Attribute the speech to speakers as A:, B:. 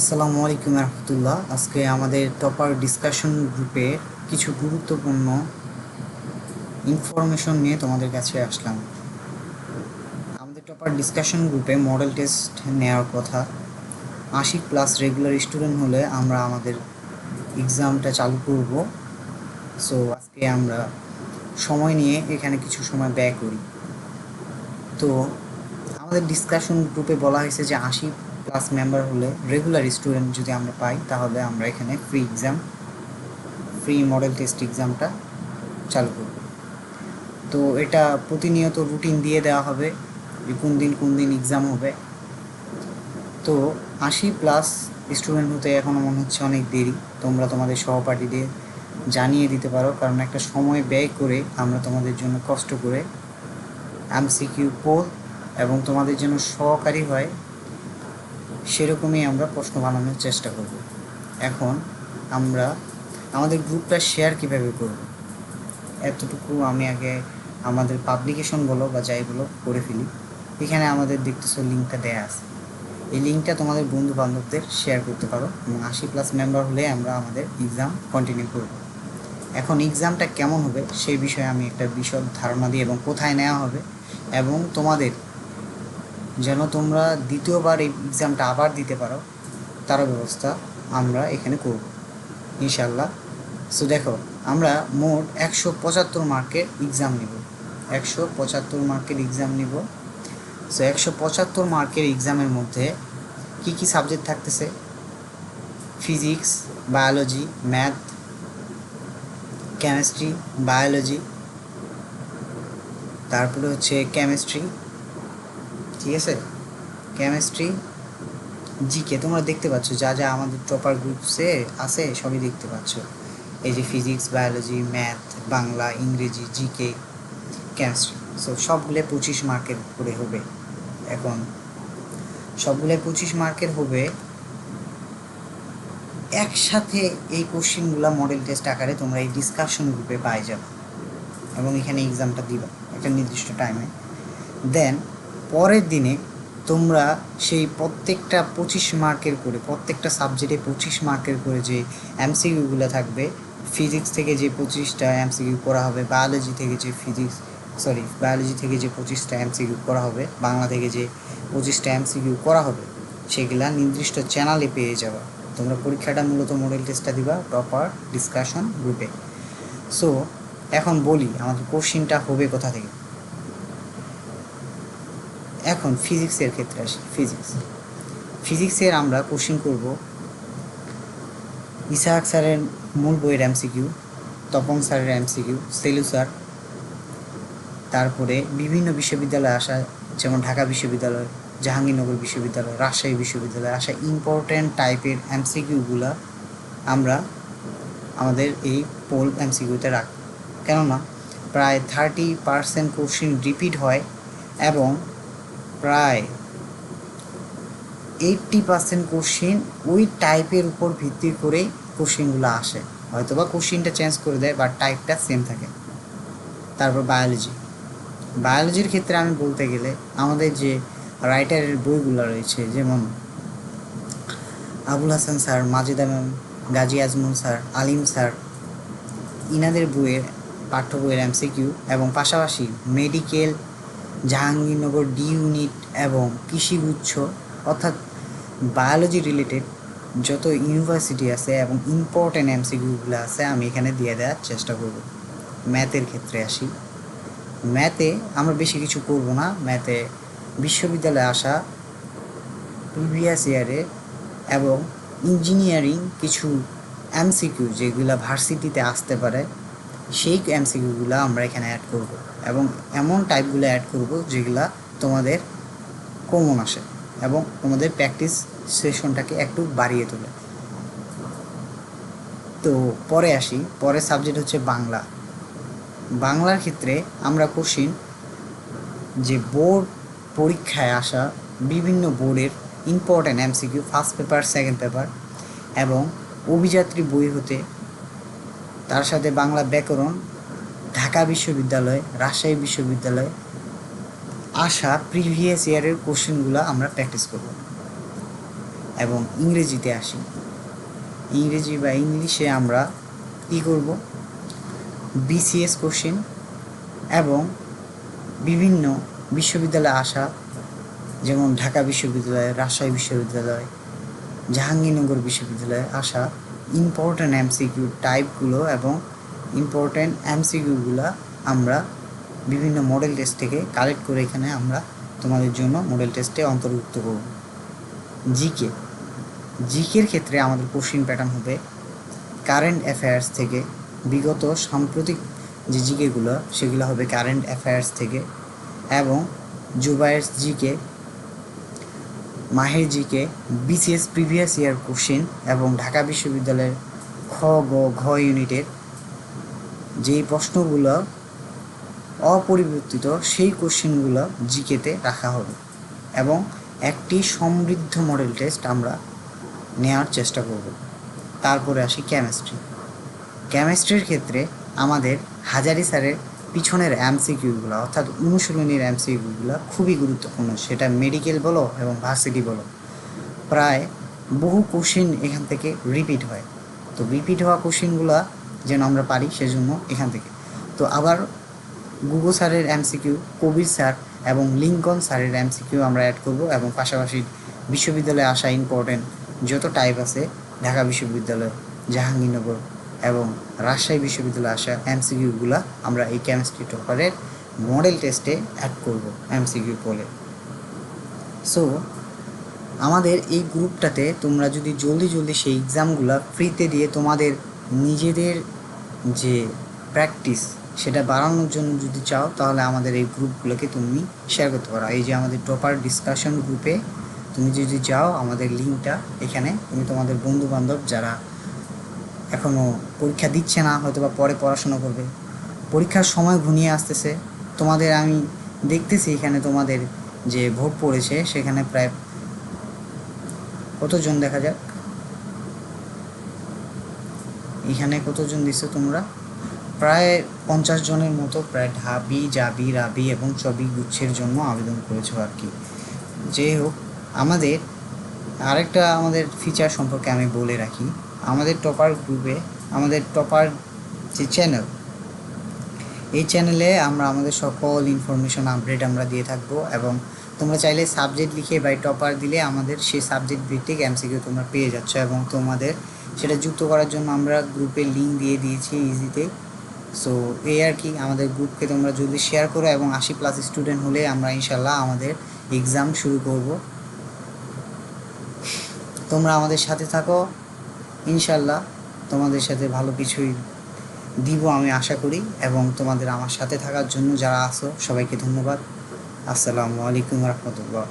A: আসসালামু আলাইকুম রহমতুল্লাহ। আজকে আমাদের টপার ডিসকাশন গ্রুপে কিছু গুরুত্বপূর্ণ ইনফরমেশন নিয়ে তোমাদের কাছে আসলাম। আমাদের টপার ডিসকাশন গ্রুপে মডেল টেস্ট নেওয়ার কথা। 80+ রেগুলার স্টুডেন্ট হলে আমরা আমাদের এক্সামটা চালু করব। সো আজকে আমরা সময় নিয়ে এখানে কিছু সময় ব্যয় করি। তো আমাদের ডিসকাশন গ্রুপে বলা হয়েছে যে 80+ মেম্বার হলে রেগুলার স্টুডেন্ট যদি আমরা পাই তাহলে আমরা এখানে ফ্রি মডেল টেস্ট এক্সামটা চালু করব। তো এটা প্রতিনিয়ত রুটিন দিয়ে দেওয়া হবে যে কোন দিন এক্সাম হবে। তো 80+ স্টুডেন্ট হতে এখনও মনে হচ্ছে অনেক দেরি। তোমরা তোমাদের সহপাঠীদের জানিয়ে দিতে পারো, কারণ একটা সময় ব্যয় করে আমরা তোমাদের জন্য কষ্ট করে এমসিকিউ পোল এবং তোমাদের জন্য সহকারী হয় সেরকমই আমরা প্রশ্ন বানানোর চেষ্টা করব। এখন আমরা আমাদের গ্রুপটা শেয়ার কীভাবে করব এতটুকু আমি আগে আমাদের পাবলিকেশন বলো বা যাই বলো করে ফেলি। এখানে আমাদের দেখতেছো লিঙ্কটা দেয়া আছে, এই লিঙ্কটা তোমাদের বন্ধু বান্ধবদের শেয়ার করতে পারো এবং 80+ মেম্বার হলে আমরা আমাদের এক্সাম কন্টিনিউ করব। এখন এক্সামটা কেমন হবে সেই বিষয়ে আমি একটা বিশদ ধারণা দিই এবং কোথায় নেওয়া হবে এবং তোমাদের যেন তোমরা দ্বিতীয়বার এই এক্সামটা আবার দিতে পারো তার ব্যবস্থা আমরা এখানে করব ইনশাল্লাহ। সো দেখো, আমরা মোট 175 মার্কের এক্সাম নিব। 175 মার্কের এক্সাম নিব। সো 175 মার্কের এক্সামের মধ্যে কি কি সাবজেক্ট থাকতেছে? Physics, biology, math, chemistry, biology, তারপরে হচ্ছে কেমিস্ট্রি, ঠিক আছে, কেমিস্ট্রি, জিকে। তোমরা দেখতে পাচ্ছ যা যা আমাদের টপার গ্রুপসে আছে সবই দেখতে পাচ্ছ। এই যে ফিজিক্স, বায়োলজি, ম্যাথ, বাংলা, ইংরেজি, জিকে, কেমিস্ট্রি। সো সবগুলো 25 মার্কের করে হবে। এখন সবগুলো 25 মার্কের হবে। একসাথে এই কোশ্চেনগুলো মডেল টেস্ট আকারে তোমরা এই ডিসকাশন গ্রুপে পাই যাবে এবং এখানে এক্সামটা দিবা একটা নির্দিষ্ট টাইমে। দেন পরের দিনে তোমরা সেই প্রত্যেকটা 25 মার্কের করে, প্রত্যেকটা সাবজেক্টে 25 মার্কের করে যে এমসিকিউগুলো থাকবে, ফিজিক্স থেকে যে 25টা এমসিকিউ করা হবে, বায়োলজি থেকে যে 25টা এমসিকিউ করা হবে, বাংলা থেকে যে 25টা এমসিকিউ করা হবে, সেগুলা নির্দিষ্ট চ্যানেলে পেয়ে যাবে। তোমরা পরীক্ষাটা মূলত মডেল টেস্টটা দিবা টপার ডিসকাশন গ্রুপে। সো এখন বলি আমাদের কোশ্চিনটা হবে কোথা থেকে। এখন ফিজিক্সের ক্ষেত্রে আসি। ফিজিক্সের আমরা কোশ্চিন করব ইসাহাক স্যারের মূল বইয়ের এমসিকিউ, তপন স্যারের এমসিকিউ, সেলু স্যার, তারপরে বিভিন্ন বিশ্ববিদ্যালয়ে আসা, যেমন ঢাকা বিশ্ববিদ্যালয়, জাহাঙ্গীরনগর বিশ্ববিদ্যালয়, রাজশাহী বিশ্ববিদ্যালয়ে আসা ইম্পর্ট্যান্ট টাইপের এমসিকিউগুলো আমরা আমাদের এই পোল এমসিকিউতে রাখব। কেননা প্রায় 30% কোশ্চিন রিপিট হয় এবং প্রায় 80% কোশ্চিন ওই টাইপের উপর ভিত্তি করেই কোশ্চিনগুলো আসে। হয়তো বা কোশ্চিনটা চেঞ্জ করে দেয় বাট টাইপটা সেম থাকে। তারপর বায়োলজির ক্ষেত্রে আমি বলতে গেলে আমাদের যে রাইটারের বইগুলো রয়েছে, যেমন Abul Hasan sir, Majeda ma'am, Gazi Azmal sir, Alim sir, ইনাদের বইয়ের পাঠ্য বইয়ের এমসিকিউ এবং পাশাপাশি মেডিকেল, জাহাঙ্গীরনগর ডি ইউনিট এবং কৃষিগুচ্ছ, অর্থাৎ বায়োলজি রিলেটেড যত ইউনিভার্সিটি আছে এবং ইম্পর্ট্যান্ট এমসিকিউগুলো আছে আমি এখানে দিয়ে দেওয়ার চেষ্টা করব। ম্যাথের ক্ষেত্রে আসি। ম্যাথে আমরা বেশি কিছু করব না। ম্যাথে বিশ্ববিদ্যালয়ে আসা প্রিভিয়াস ইয়ারে এবং ইঞ্জিনিয়ারিং কিছু এমসিকিউ যেগুলো ভার্সিটিতে আসতে পারে সেই এমসিকিউগুলো আমরা এখানে অ্যাড করব এবং এমন টাইপগুলো অ্যাড করব যেগুলা তোমাদের কমন আসে এবং তোমাদের প্র্যাকটিস সেশনটাকে একটু বাড়িয়ে তোলে। তো পরে আসি, পরের সাবজেক্ট হচ্ছে বাংলা। বাংলার ক্ষেত্রে আমরা কোশ্চিন যে বোর্ড পরীক্ষায় আসা বিভিন্ন বোর্ডের important MCQ, first paper, second paper এবং অভিযাত্রী বই হতে, তার সাথে বাংলা ব্যাকরণ, ঢাকা বিশ্ববিদ্যালয়, রাজশাহী বিশ্ববিদ্যালয় আসা প্রিভিয়াস ইয়ারের কোশ্চেনগুলো আমরা প্র্যাকটিস করব। এবং ইংরেজিতে আসি। ইংরেজি বা ইংলিশে আমরা কী করব, বিসিএস কোশ্চেন এবং বিভিন্ন বিশ্ববিদ্যালয়ে আসা, যেমন ঢাকা বিশ্ববিদ্যালয়, রাজশাহী বিশ্ববিদ্যালয়, জাহাঙ্গীরনগর বিশ্ববিদ্যালয়ে আসা ইম্পর্ট্যান্ট এমসিকিউ টাইপগুলো এবং ইম্পর্ট্যান্ট এমসিকিউগুলো আমরা বিভিন্ন মডেল টেস্ট থেকে কালেক্ট করে এখানে আমরা তোমাদের জন্য মডেল টেস্টে অন্তর্ভুক্ত করব। জিকের ক্ষেত্রে আমাদের কোশ্চেন প্যাটার্ন হবে কারেন্ট অ্যাফেয়ার্স থেকে, বিগত সাম্প্রতিক যে জিকেগুলো সেগুলো হবে কারেন্ট অ্যাফেয়ার্স থেকে, এবং Jubayer GK, Maher GK, BCS previous year question এবং ঢাকা বিশ্ববিদ্যালয়ের খ গ ঘ ইউনিটের যেই প্রশ্নগুলো অপরিবর্তিত সেই কোশ্চেনগুলো জিকেতে রাখা হবে এবং একটি সমৃদ্ধ মডেল টেস্ট আমরা নেওয়ার চেষ্টা করব। তারপরে আসি কেমিস্ট্রির ক্ষেত্রে আমাদের হাজারি স্যারের পিছনের এমসিকিউগুলো অর্থাৎ অনুশীলনীর এমসিকিউগুলো খুবই গুরুত্বপূর্ণ, সেটা মেডিকেল বলো এবং ভার্সিটি বলো, প্রায় বহু কোশ্চেন এখান থেকে রিপিট হয়। তো রিপিট হওয়া কোশ্চেনগুলো যেন আমরা পারি সেজন্য এখান থেকে। তো আবার গুগো স্যারের এমসিকিউ, কবির স্যার এবং লিঙ্কন স্যারের এমসিকিউ আমরা অ্যাড করব এবং পাশাপাশি বিশ্ববিদ্যালয়ে আসা ইম্পর্টেন্ট যত টাইপ আছে, ঢাকা বিশ্ববিদ্যালয়, জাহাঙ্গীরনগর এবং রাজশাহী বিশ্ববিদ্যালয়ে আসা এমসিকিউগুলো আমরা এই কেমিস্ট্রি টপারের মডেল টেস্টে অ্যাড করব এমসিকিউ বলে। সো আমাদের এই গ্রুপটাতে তোমরা যদি জলদি সেই এক্সামগুলো ফ্রিতে দিয়ে তোমাদের নিজেদের যে প্র্যাকটিস সেটা বাড়ানোর জন্য যদি চাও, তাহলে আমাদের এই গ্রুপগুলোকে তুমি শেয়ার করতে পারো। এই যে আমাদের টপার ডিসকাশন গ্রুপে তুমি যদি যাও, আমাদের লিঙ্কটা এখানে, তুমি তোমাদের বন্ধুবান্ধব যারা এখনও পরীক্ষা দিচ্ছে না, হয়তো বা পরে পড়াশোনা করবে, পরীক্ষার সময় ঘনিয়ে আসতেছে, তোমাদের আমি দেখতেছি এখানে তোমাদের যে ভোট পড়েছে সেখানে প্রায় কতজন, দেখা যাক এখানে কতজন দিছো তোমরা, প্রায় 50 জনের মতো, প্রায় ঢাবি, জাবি, রাবি এবং চবি গুচ্ছের জন্য আবেদন করেছো আর কি। যাই হোক, আমাদের আরেকটা আমাদের ফিচার সম্পর্কে আমি বলে রাখি। আমাদের টপার গ্রুপে, আমাদের টপার যে চ্যানেল, এই চ্যানেলে আমরা আমাদের সকল ইনফরমেশন আপডেট আমরা দিয়ে থাকবো এবং তোমরা চাইলে সাবজেক্ট লিখে বাই টপার দিলে আমাদের সেই সাবজেক্ট ভিত্তিক এমসিকিউ তোমরা পেয়ে যাচ্ছ এবং তোমাদের সেটা যুক্ত করার জন্য আমরা গ্রুপে লিঙ্ক দিয়ে দিয়েছি ইজিতে। সো এই আর কি, আমাদের গ্রুপকে তোমরা যদি শেয়ার করো এবং 80+ স্টুডেন্ট হলে আমরা ইনশাল্লাহ আমাদের এক্সাম শুরু করব। তোমরা আমাদের সাথে থাকো, ইনশাল্লাহ তোমাদের সাথে ভালো কিছুই দিব আমি আশা করি। এবং তোমাদের আমার সাথে থাকার জন্য যারা আছো সবাইকে ধন্যবাদ। আসসালামু আলাইকুম রহমতুল্লাহ।